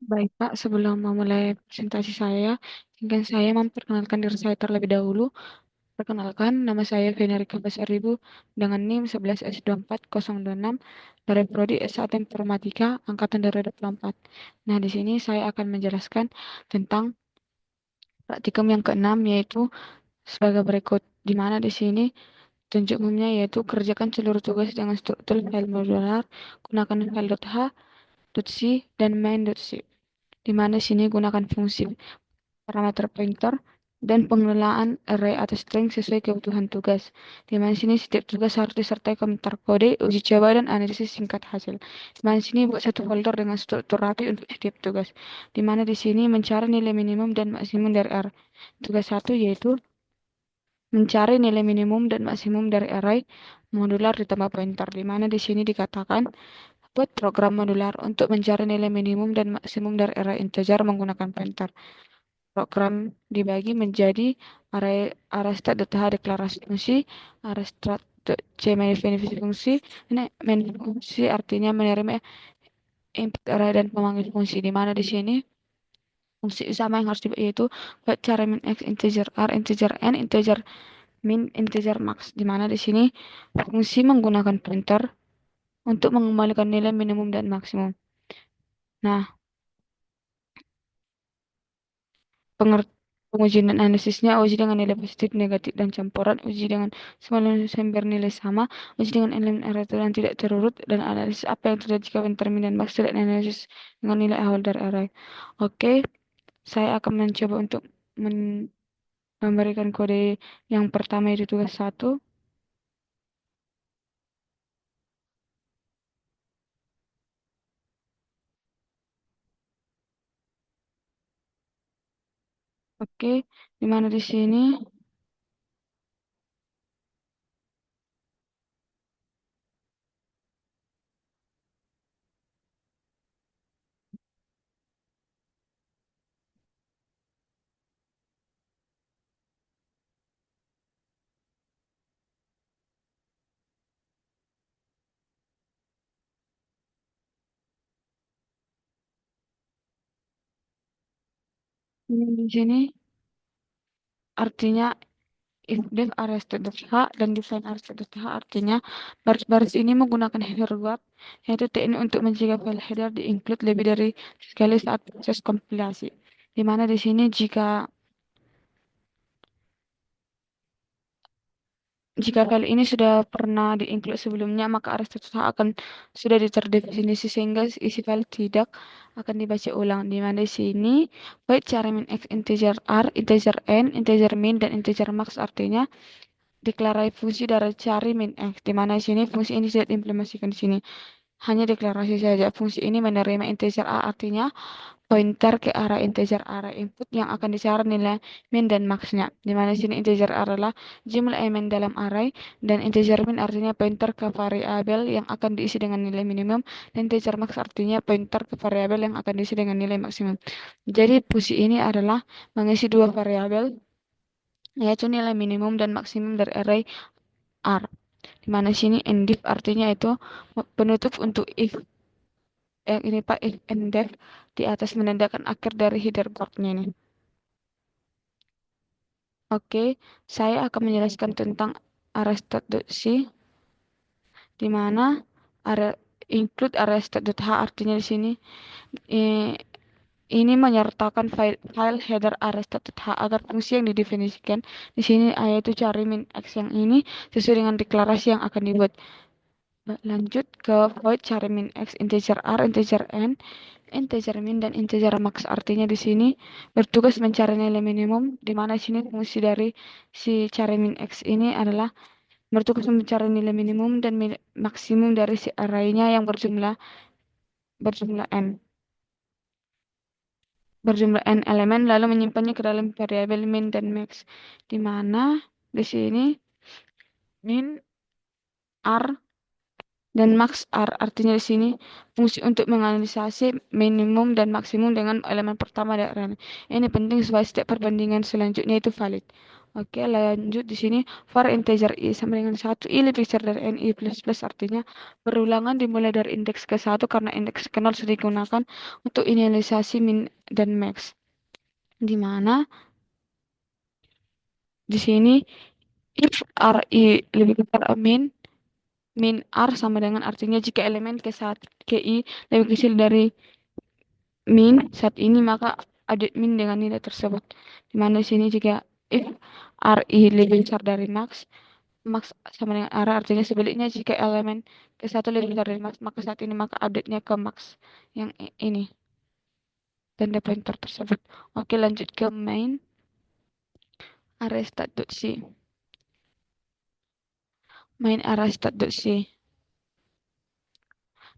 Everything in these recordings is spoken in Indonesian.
Baik, Pak. Sebelum memulai presentasi saya, izinkan saya memperkenalkan diri saya terlebih dahulu. Perkenalkan, nama saya Venerika Basaribu dengan NIM 11S24026 dari Prodi S1 Informatika Angkatan 2024. Nah, di sini saya akan menjelaskan tentang praktikum yang keenam, yaitu sebagai berikut. Di mana di sini tunjuk umumnya yaitu kerjakan seluruh tugas dengan struktur file modular, gunakan file.h, .c, dan main.c. Di mana sini gunakan fungsi parameter pointer dan pengelolaan array atau string sesuai kebutuhan tugas. Di mana sini setiap tugas harus disertai komentar kode, uji coba, dan analisis singkat hasil. Di mana sini buat satu folder dengan struktur rapi untuk setiap tugas. Di mana di sini mencari nilai minimum dan maksimum dari array. Tugas satu yaitu mencari nilai minimum dan maksimum dari array modular ditambah pointer. Di mana di sini dikatakan buat program modular untuk mencari nilai minimum dan maksimum dari array integer menggunakan pointer. Program dibagi menjadi array array.stat.h deklarasi fungsi, array.stat.c manifest fungsi. Ini manifest fungsi artinya menerima input array dan pemanggil fungsi, di mana di sini fungsi utama yang harus dibagi yaitu buat cara min x, integer r, integer n, integer min, integer max, di mana di sini fungsi menggunakan pointer untuk mengembalikan nilai minimum dan maksimum. Nah, pengujian dan analisisnya, uji dengan nilai positif, negatif, dan campuran, uji dengan semua sumber nilai sama, uji dengan elemen array yang tidak terurut, dan analisis apa yang terjadi jika termin dan max tidak analisis dengan nilai awal dari array. Oke, saya akan mencoba untuk memberikan kode yang pertama itu tugas satu. Oke, di mana di sini? Ini di sini artinya if def arrested.h dan define arrested.h artinya baris-baris ini menggunakan header guard, yaitu teknik untuk mencegah file header di-include lebih dari sekali saat proses kompilasi. Di mana di sini jika file ini sudah pernah di-include sebelumnya, maka arrested.h akan sudah terdefinisi sehingga isi file tidak akan dibaca ulang. Di mana di sini void cara min x, integer r, integer n, integer min, dan integer max artinya deklarasi fungsi dari cari min x, di mana sini fungsi ini tidak diimplementasikan di sini. Hanya deklarasi saja. Fungsi ini menerima integer a artinya pointer ke arah integer array input yang akan dicari nilai min dan maxnya. Di mana sini integer adalah jumlah elemen dalam array dan integer min artinya pointer ke variabel yang akan diisi dengan nilai minimum dan integer max artinya pointer ke variabel yang akan diisi dengan nilai maksimum. Jadi fungsi ini adalah mengisi dua variabel yaitu nilai minimum dan maksimum dari array R. Di mana sini endif artinya itu penutup untuk if ini Pak if and def di atas menandakan akhir dari header blocknya ini. Oke, saya akan menjelaskan tentang arrested.c di mana ada include arrested.h artinya di sini eh, ini menyertakan file header arrested.h agar fungsi yang didefinisikan di sini yaitu cari min x yang ini sesuai dengan deklarasi yang akan dibuat. Lanjut ke void cari min x, integer r, integer n, integer min, dan integer max artinya di sini bertugas mencari nilai minimum, di mana sini fungsi dari si cari min x ini adalah bertugas mencari nilai minimum dan maksimum dari si array-nya yang berjumlah n elemen lalu menyimpannya ke dalam variabel min dan max, di mana di sini min r dan max R artinya di sini fungsi untuk menganalisasi minimum dan maksimum dengan elemen pertama dari array. Ini penting supaya setiap perbandingan selanjutnya itu valid. Oke, lanjut di sini for integer i sama dengan satu i lebih besar dari n i plus plus artinya perulangan dimulai dari indeks ke satu karena indeks ke nol sudah digunakan untuk inisialisasi min dan max. Di mana di sini if ri lebih besar min, min r sama dengan artinya jika elemen ke i lebih kecil dari min saat ini maka update min dengan nilai tersebut. Di mana di sini jika if ri lebih besar dari max, max sama dengan arah artinya sebaliknya jika elemen ke satu lebih besar dari max maka saat ini maka update-nya ke max yang ini tanda pointer tersebut. Oke, lanjut ke main array stat.c. Main array stat.c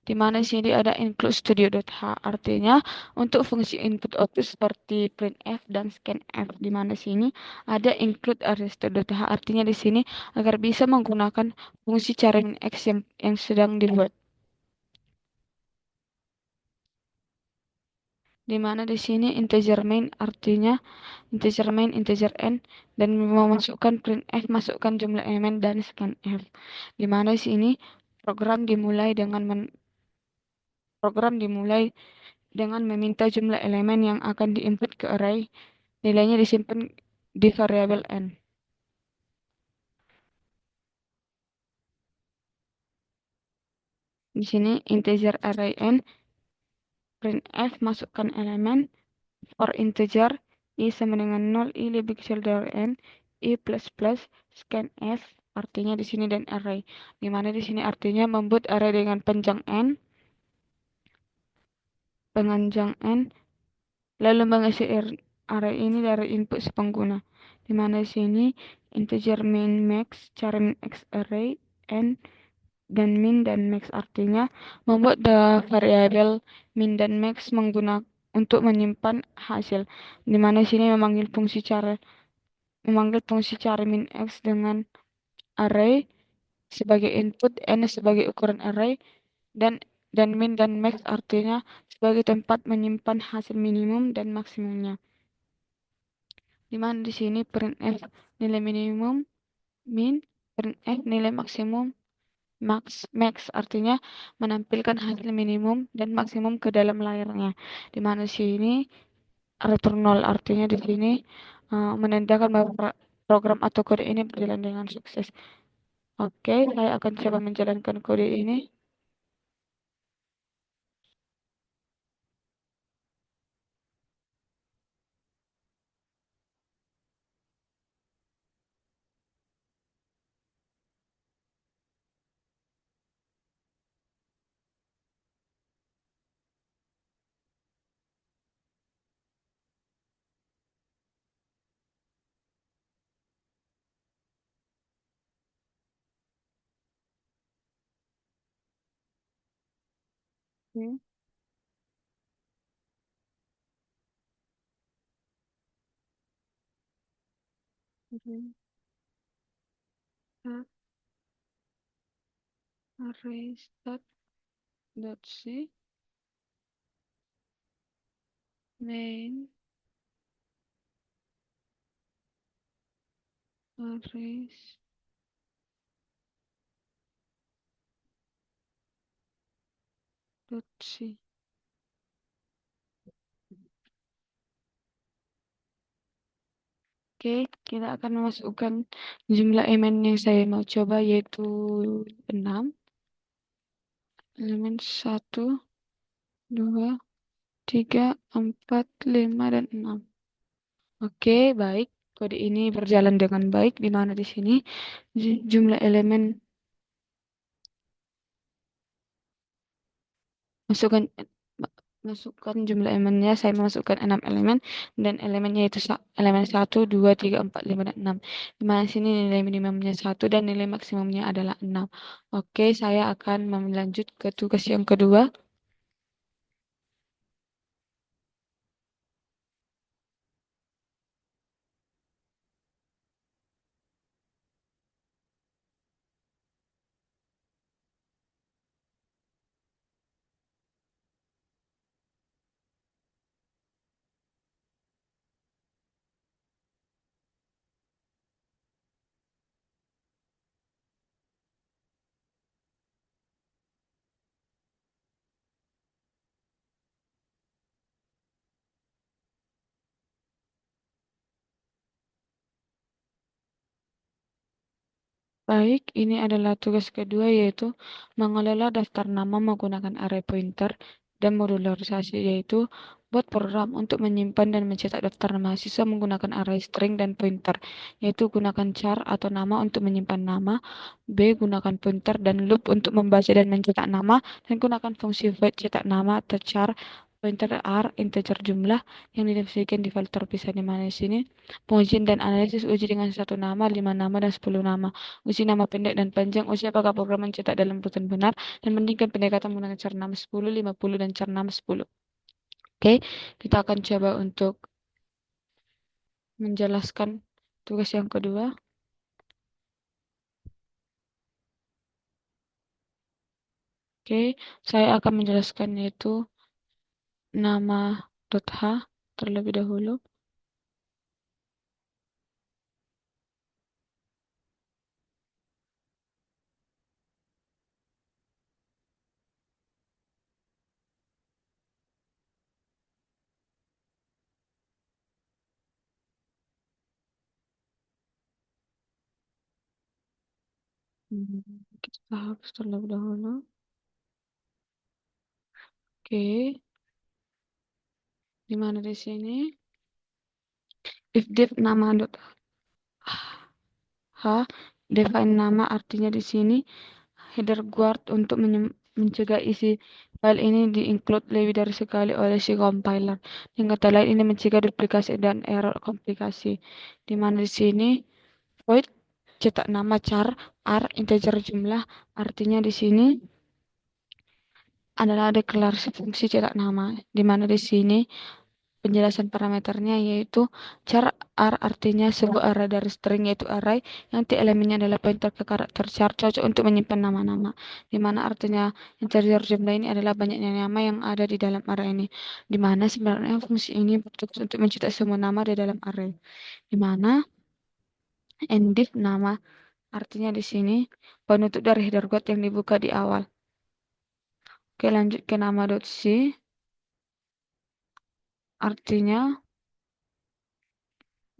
di mana sini ada include studio.h artinya untuk fungsi input output seperti printf dan scanf di mana sini ada include array stat.h artinya di sini agar bisa menggunakan fungsi cari min x yang sedang dibuat. Di mana di sini integer main artinya integer main integer n dan memasukkan printf masukkan jumlah elemen dan scanf. Di mana di sini program dimulai dengan meminta jumlah elemen yang akan diinput ke array. Nilainya disimpan di variabel n. Di sini integer array n printf masukkan elemen for integer i sama dengan 0 i lebih kecil dari n i plus plus scanf artinya di sini dan array di mana di sini artinya membuat array dengan panjang n lalu mengisi array ini dari input si pengguna di mana di sini integer min max cara min x array n dan min dan max artinya membuat variabel min dan max menggunakan untuk menyimpan hasil di mana sini memanggil fungsi cari min x dengan array sebagai input n sebagai ukuran array dan min dan max artinya sebagai tempat menyimpan hasil minimum dan maksimumnya di mana di sini printf nilai minimum min printf nilai maksimum max artinya menampilkan hasil minimum dan maksimum ke dalam layarnya di mana sini return null artinya di sini menandakan bahwa program atau kode ini berjalan dengan sukses. Oke, saya akan coba menjalankan kode ini. Oke, oke. Array start dot c main array dot c. Oke, kita akan memasukkan jumlah elemen yang saya mau coba yaitu 6. Elemen 1, 2, 3, 4, 5, dan 6. Oke, baik. Kode ini berjalan dengan baik di mana di sini jumlah elemen masukkan masukkan jumlah elemennya saya masukkan 6 elemen dan elemennya itu elemen 1, 2, 3, 4, 5 dan 6 di mana sini nilai minimumnya 1 dan nilai maksimumnya adalah 6. Oke, saya akan melanjut ke tugas yang kedua. Baik, ini adalah tugas kedua yaitu mengelola daftar nama menggunakan array pointer dan modularisasi yaitu buat program untuk menyimpan dan mencetak daftar mahasiswa menggunakan array string dan pointer yaitu gunakan char atau nama untuk menyimpan nama, B gunakan pointer dan loop untuk membaca dan mencetak nama dan gunakan fungsi void cetak nama atau char pointer r integer jumlah yang didefinisikan di file terpisah di mana di sini pengujian dan analisis uji dengan satu nama, 5 nama, dan 10 nama. Uji nama pendek dan panjang, uji apakah program mencetak dalam urutan benar, dan bandingkan pendekatan menggunakan cara nama 10, 50, dan cara nama 10. Oke, kita akan coba untuk menjelaskan tugas yang kedua. Oke, saya akan menjelaskan yaitu nama .h terlebih dahulu. Hmm, Kita hapus terlebih dahulu. Oke, di mana di sini? If div nama .h define nama artinya di sini header guard untuk mencegah isi file ini di-include lebih dari sekali oleh si compiler. Yang kata lain ini mencegah duplikasi dan error komplikasi. Di mana di sini void cetak nama char r integer jumlah artinya di sini adalah deklarasi fungsi cetak nama. Di mana di sini penjelasan parameternya yaitu char r artinya sebuah array dari string yaitu array yang tiap elemennya adalah pointer ke karakter char cocok untuk menyimpan nama-nama. Di mana artinya integer jumlah ini adalah banyaknya nama yang ada di dalam array ini. Di mana sebenarnya fungsi ini bertugas untuk mencetak semua nama di dalam array. Di mana endif nama artinya di sini penutup dari header quote yang dibuka di awal. Oke, lanjut ke nama .c artinya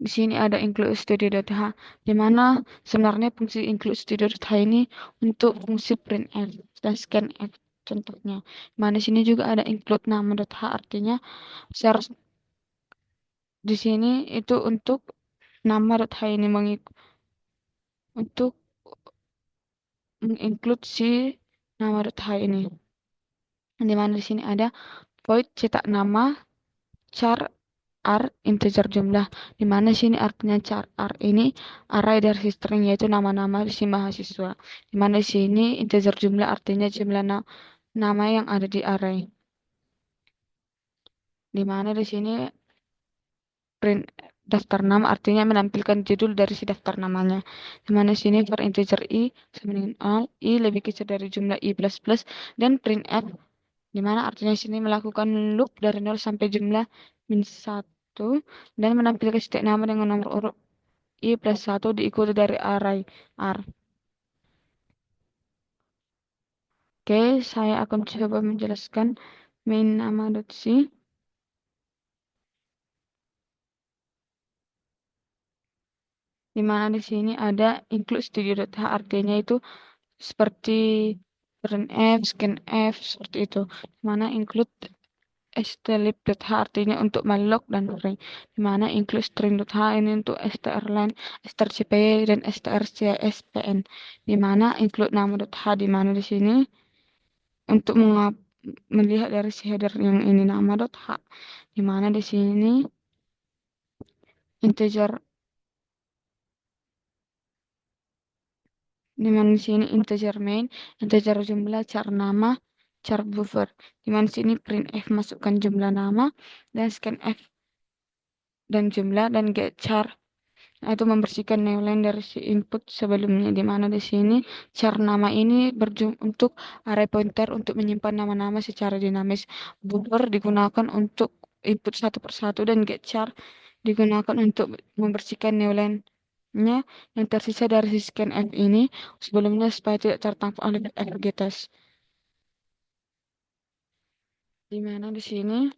di sini ada include studio.h, di mana sebenarnya fungsi include studio.h ini untuk fungsi printf dan scanf contohnya. Di mana di sini juga ada include nama.h artinya seharus di sini itu untuk nama.h ini untuk menginclude si nama.h ini. Di mana di sini ada void cetak nama char r integer jumlah di mana sini artinya char r ini array dari string yaitu nama-nama si mahasiswa di mana sini integer jumlah artinya jumlah nama yang ada di array di mana di sini print daftar nama artinya menampilkan judul dari si daftar namanya di mana sini for integer i sama dengan all i lebih kecil dari jumlah i plus plus dan printf di mana artinya sini melakukan loop dari 0 sampai jumlah min 1 dan menampilkan setiap nama dengan nomor urut I plus 1 diikuti dari array R. Oke, saya akan coba menjelaskan main nama.c. Di mana di sini ada include studio.h artinya itu seperti printf, scanf, seperti itu. Di mana include strlib.h artinya untuk malloc dan free. Di mana include string.h ini untuk strlen, strcpy, dan strcspn. Di mana include nama.h di mana di sini untuk melihat dari si header yang ini nama.h di mana di sini integer di mana di sini integer main integer jumlah char nama char buffer di mana di sini printf masukkan jumlah nama dan scanf dan jumlah dan get char itu membersihkan newline dari si input sebelumnya di mana di sini char nama ini untuk array pointer untuk menyimpan nama-nama secara dinamis. Buffer digunakan untuk input satu persatu dan get char digunakan untuk membersihkan newline-nya yang tersisa dari si scanf ini sebelumnya supaya tidak tertangkap oleh FGTS. Di mana di sini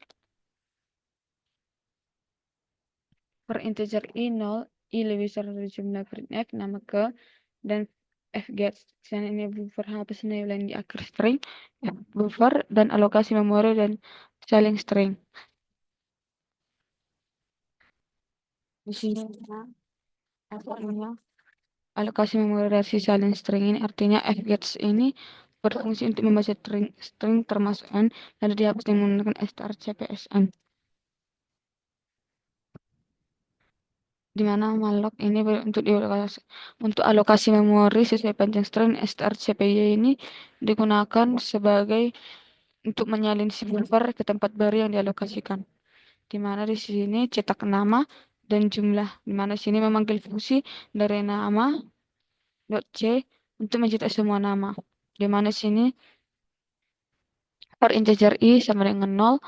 per integer i 0 i lebih besar dari jumlah printf nama ke dan F get. Misalnya ini buffer H penilaian di akhir string, F buffer dan alokasi memori dan saling string. Di sini artinya alokasi memori dari salin string ini artinya fgets ini berfungsi untuk membaca string termasuk n dan dihapus dengan menggunakan strcpsn, di mana malloc ini untuk alokasi memori sesuai panjang string. strcpy ini digunakan sebagai untuk menyalin si buffer ke tempat baru yang dialokasikan, di mana di sini cetak nama dan jumlah, di mana sini memanggil fungsi dari nama .c untuk mencetak semua nama, di mana sini for integer i sama dengan 0,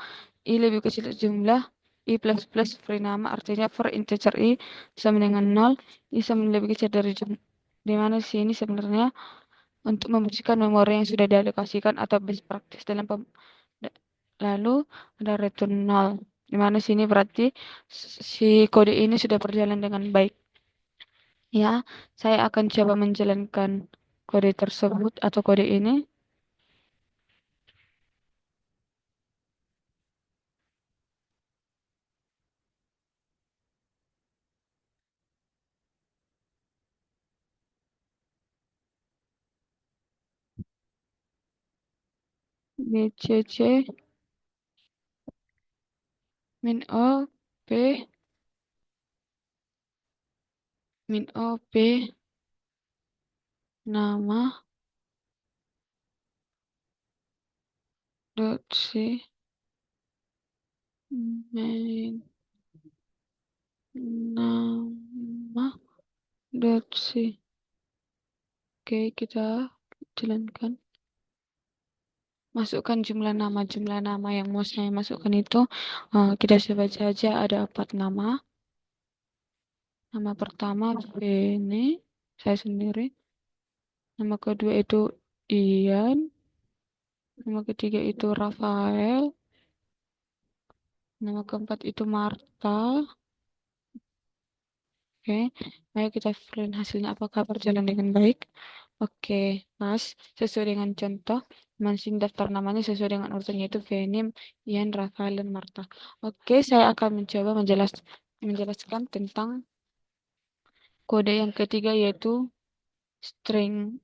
i lebih kecil dari jumlah, i plus plus free nama artinya for integer i sama dengan 0, i sama lebih kecil dari jumlah, di mana sini sebenarnya untuk membersihkan memori yang sudah dialokasikan atau best practice dalam lalu ada return 0, di mana sini berarti si kode ini sudah berjalan dengan baik. Ya, saya akan coba menjalankan kode tersebut atau kode ini. BCC min O P min O P nama dot C main nama dot C. Oke, kita jalankan. Masukkan jumlah nama yang mau saya masukkan itu. Kita coba saja ada 4 nama. Nama pertama Beni, saya sendiri. Nama kedua itu Ian. Nama ketiga itu Rafael. Nama keempat itu Marta. Oke, ayo kita print hasilnya apakah berjalan dengan baik. Oke, pas sesuai dengan contoh, masing daftar namanya sesuai dengan urutannya itu Venim, Ian, Rafael, dan Marta. Oke, saya akan mencoba menjelaskan tentang kode yang ketiga yaitu string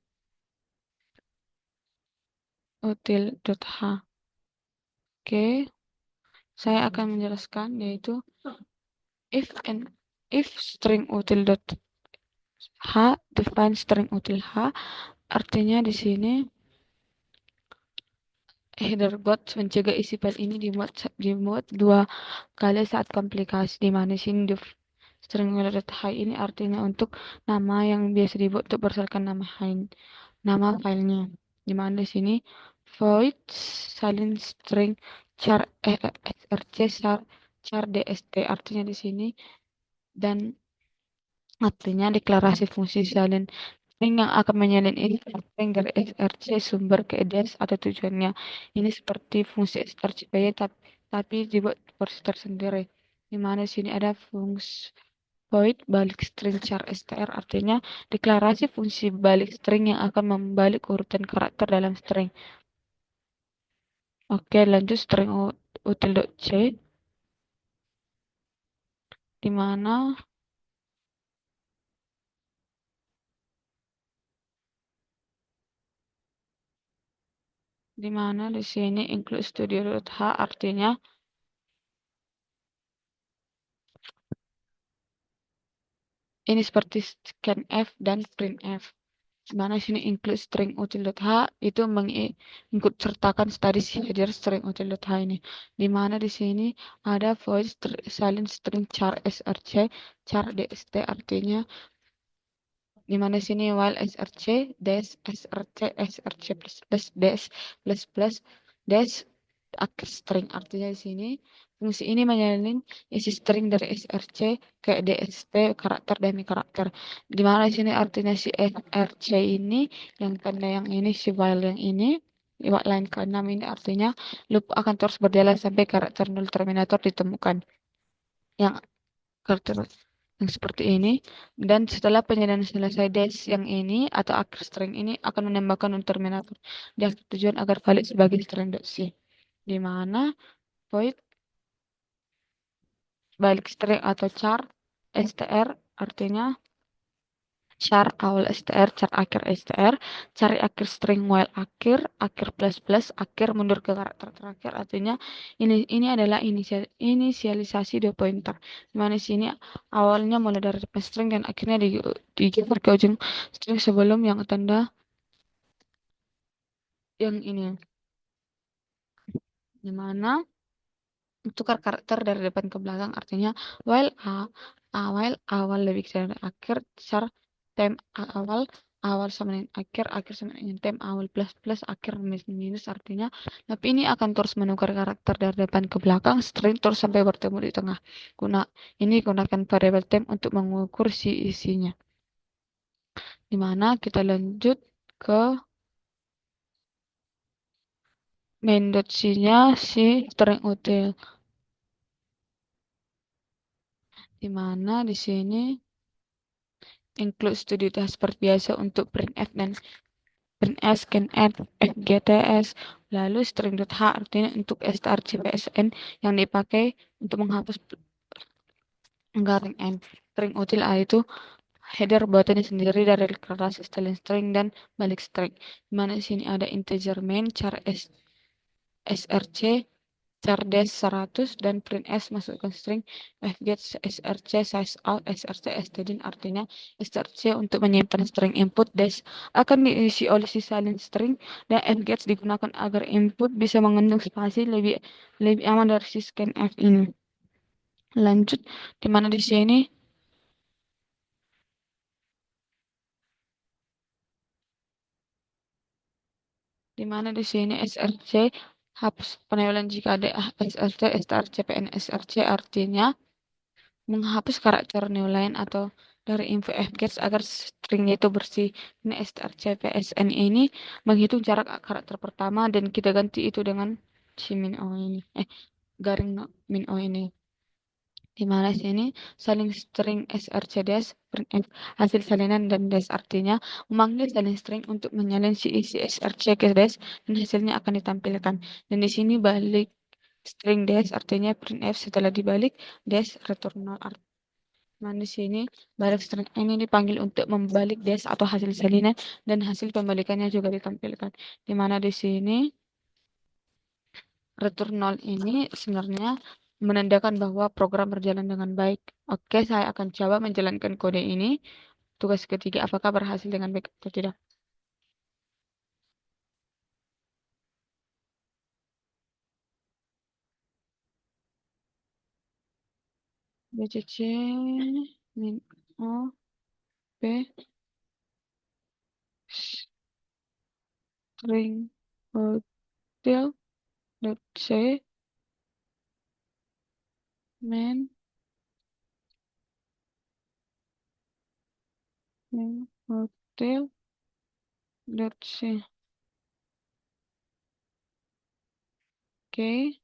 util.h. Oke, saya akan menjelaskan yaitu if string util.h define string util h, artinya di sini header bot mencegah isi file ini dimuat 2 kali saat komplikasi, di mana sini string high ini artinya untuk nama yang biasa dibuat untuk berdasarkan nama filenya, di mana di sini void salin string char src char dst artinya di sini, dan artinya deklarasi fungsi salin string yang akan menyalin isi string dari src sumber ke eds atau tujuannya. Ini seperti fungsi strcpy tapi dibuat versi tersendiri, di mana sini ada fungsi void balik string char str artinya deklarasi fungsi balik string yang akan membalik urutan karakter dalam string. Oke, lanjut string util.c, di mana di sini include studio.h artinya ini seperti scanf dan printf, di mana sini include string util.h itu mengikut sertakan status header string util.h ini, di mana di sini ada void salin string char src char dst artinya di mana sini while src dash src src plus plus dash plus plus dash akhir string artinya di sini fungsi ini menyalin isi string dari src ke dst karakter demi karakter, di mana di sini artinya si src ini yang tanda yang ini si while yang ini lewat line ke-6 ini artinya loop akan terus berjalan sampai karakter null terminator ditemukan yang karakter yang seperti ini. Dan setelah penyediaan selesai, dash yang ini atau akhir string ini akan menembakkan untuk terminator di akhir tujuan agar valid sebagai string.c, di mana void balik string atau char str artinya char awal str, char akhir str, cari akhir string while akhir, akhir plus plus, akhir mundur ke karakter terakhir. Artinya ini adalah inisialisasi dua pointer. Dimana sini awalnya mulai dari depan string dan akhirnya digeser ke ujung string sebelum yang tanda yang ini. Dimana tukar karakter dari depan ke belakang artinya while awal lebih kecil dari akhir, char tem awal awal sama dengan akhir, akhir sama dengan tem awal plus plus, akhir minus minus. Artinya tapi ini akan terus menukar karakter dari depan ke belakang string terus sampai bertemu di tengah. Gunakan variabel tem untuk mengukur si isinya. Dimana kita lanjut ke main.c-nya si string util, dimana di sini include studio task seperti biasa untuk printf dan printf, scanf, fgts, lalu string.h artinya untuk strcpsn yang dipakai untuk menghapus garing n. String util A itu header buatannya sendiri dari keras setelah string dan balik string. Dimana di sini ada integer main, char src, char dash 100 dan printf masukkan string fget src size out src stdin. Artinya src untuk menyimpan string input, dash akan diisi oleh si salin string, dan fget digunakan agar input bisa mengandung spasi lebih lebih aman dari si scanf ini. Lanjut, di mana di sini src hapus penelusuran jika ada src strc pn src artinya menghapus karakter new line atau dari info fgets agar stringnya itu bersih. Ini strcpsn ini menghitung jarak karakter pertama dan kita ganti itu dengan si min o ini, garing min o ini. Di mana sini saling string src dash printf hasil salinan dan dash artinya memanggil saling string untuk menyalin si isi src ke dash dan hasilnya akan ditampilkan. Dan di sini balik string dash artinya printf setelah dibalik dash return null. Nah, di sini balik string ini dipanggil untuk membalik dash atau hasil salinan dan hasil pembalikannya juga ditampilkan. Di mana di sini return null ini sebenarnya menandakan bahwa program berjalan dengan baik. Oke, saya akan coba menjalankan kode ini. Tugas ketiga, apakah berhasil dengan baik atau tidak? bcc min o p string hotel dot c main hotel dot c. Oke.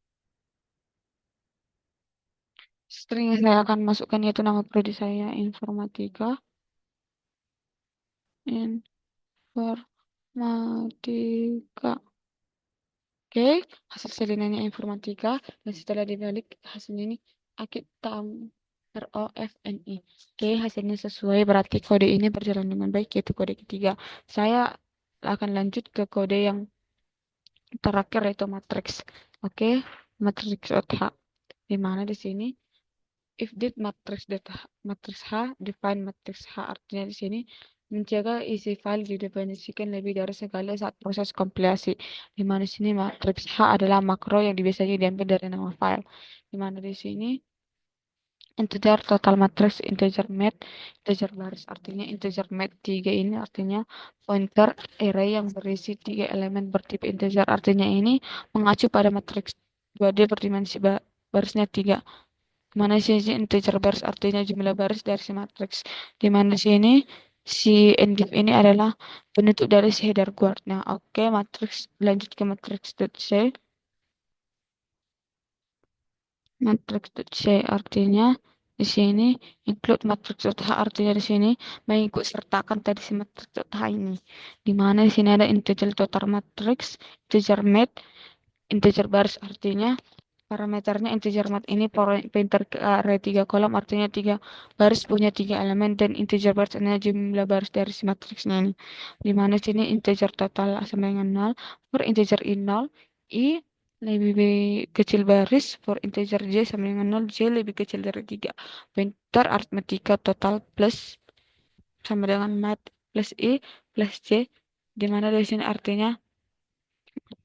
String yang saya akan masukkan yaitu nama prodi saya informatika. Informatika. Oke, hasil salinannya informatika dan setelah dibalik hasilnya ini Akitam ROFNI. Oke, hasilnya sesuai berarti kode ini berjalan dengan baik yaitu kode ketiga. Saya akan lanjut ke kode yang terakhir yaitu matriks. Oke, matriks H. Di mana di sini if did matriks H define matriks H artinya di sini menjaga isi file didefinisikan lebih dari segala saat proses kompilasi. Di mana di sini matriks H adalah makro yang biasanya diambil dari nama file. Di mana di sini integer total matriks integer baris artinya integer mat 3 ini artinya pointer array yang berisi 3 elemen bertipe integer artinya ini mengacu pada matriks 2D berdimensi barisnya 3. Mana sih integer baris artinya jumlah baris dari si matriks. Di mana sini si endif ini adalah penutup dari si header guard. Nah, oke, matriks lanjut ke matriks.c. Matriks.c artinya Di sini include matriks H, artinya di sini mengikut sertakan tadi si matriks H ini. Di mana di sini ada integer total matriks, integer mat, integer baris, artinya parameternya integer mat ini pointer ke array 3 kolom, artinya 3 baris punya 3 elemen, dan integer baris ini jumlah baris dari si matriksnya ini. Di mana sini integer total sama dengan 0, for integer i 0, i lebih kecil baris, for integer j sama dengan 0, j lebih kecil dari 3. Pointer aritmatika total plus sama dengan mat plus i plus j, di mana di sini artinya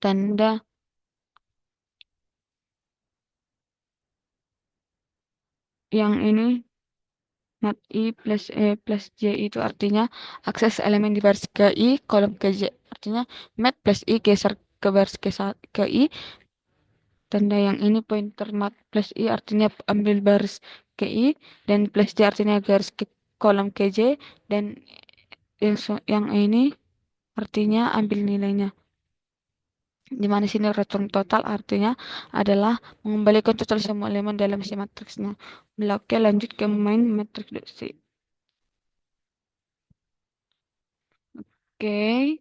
tanda yang ini mat I plus E plus J itu artinya akses elemen di baris ke I, kolom ke J. Artinya mat plus I geser ke baris ke I. Tanda yang ini pointer mat plus I artinya ambil baris ke I. Dan plus J artinya garis ke kolom ke J. Dan yang ini artinya ambil nilainya. Di mana sini return total artinya adalah mengembalikan total semua elemen dalam si matriksnya. Oke, lanjut ke main matriks. Oke.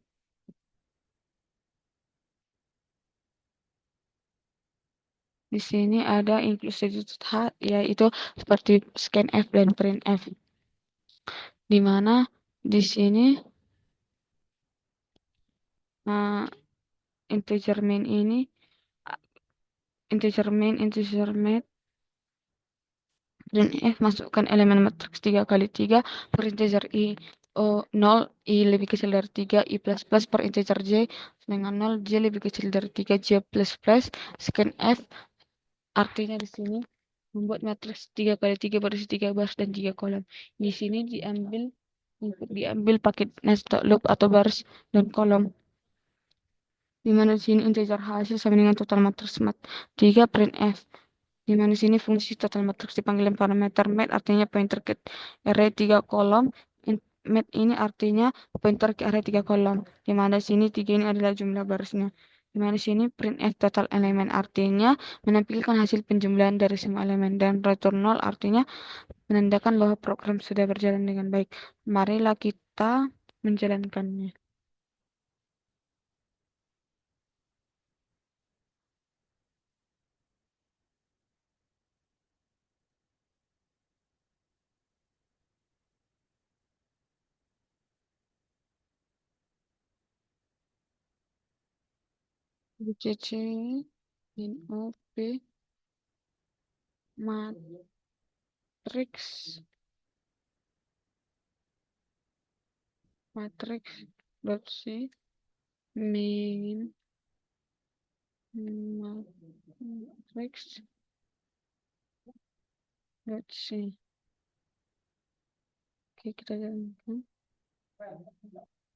Di sini ada inclusive H, yaitu seperti scanf dan printf. Di mana di sini uh, integer main ini, uh, integer main dan f masukkan elemen matriks 3 kali 3 per integer i 0, i lebih kecil dari 3, i plus plus per integer j dengan 0, j lebih kecil dari 3, j plus plus, scanf artinya di sini membuat matriks 3 kali 3 berisi 3 baris dan 3 kolom. Di sini diambil pakai nested loop atau baris dan kolom. Di mana di sini integer hasil sama dengan total matriks mat 3 printf. Di mana di sini fungsi total matriks dipanggil parameter mat, artinya pointer ke array 3 kolom. Mat ini artinya pointer ke array 3 kolom. Di mana di sini 3 ini adalah jumlah barisnya. Di mana di sini printf total elemen artinya menampilkan hasil penjumlahan dari semua elemen, dan return 0 artinya menandakan bahwa program sudah berjalan dengan baik. Marilah kita menjalankannya. BCC NOP matriks matriks dot c min matriks dot c. Oke, kita jalankan.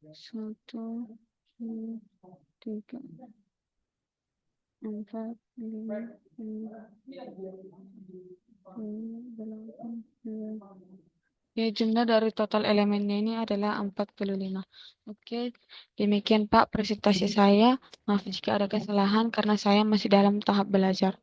1, 2, 3, 4, 5, 6, 8, 9. Ya, jumlah dari total elemennya ini adalah 45. Oke, demikian Pak presentasi saya. Maaf jika ada kesalahan karena saya masih dalam tahap belajar.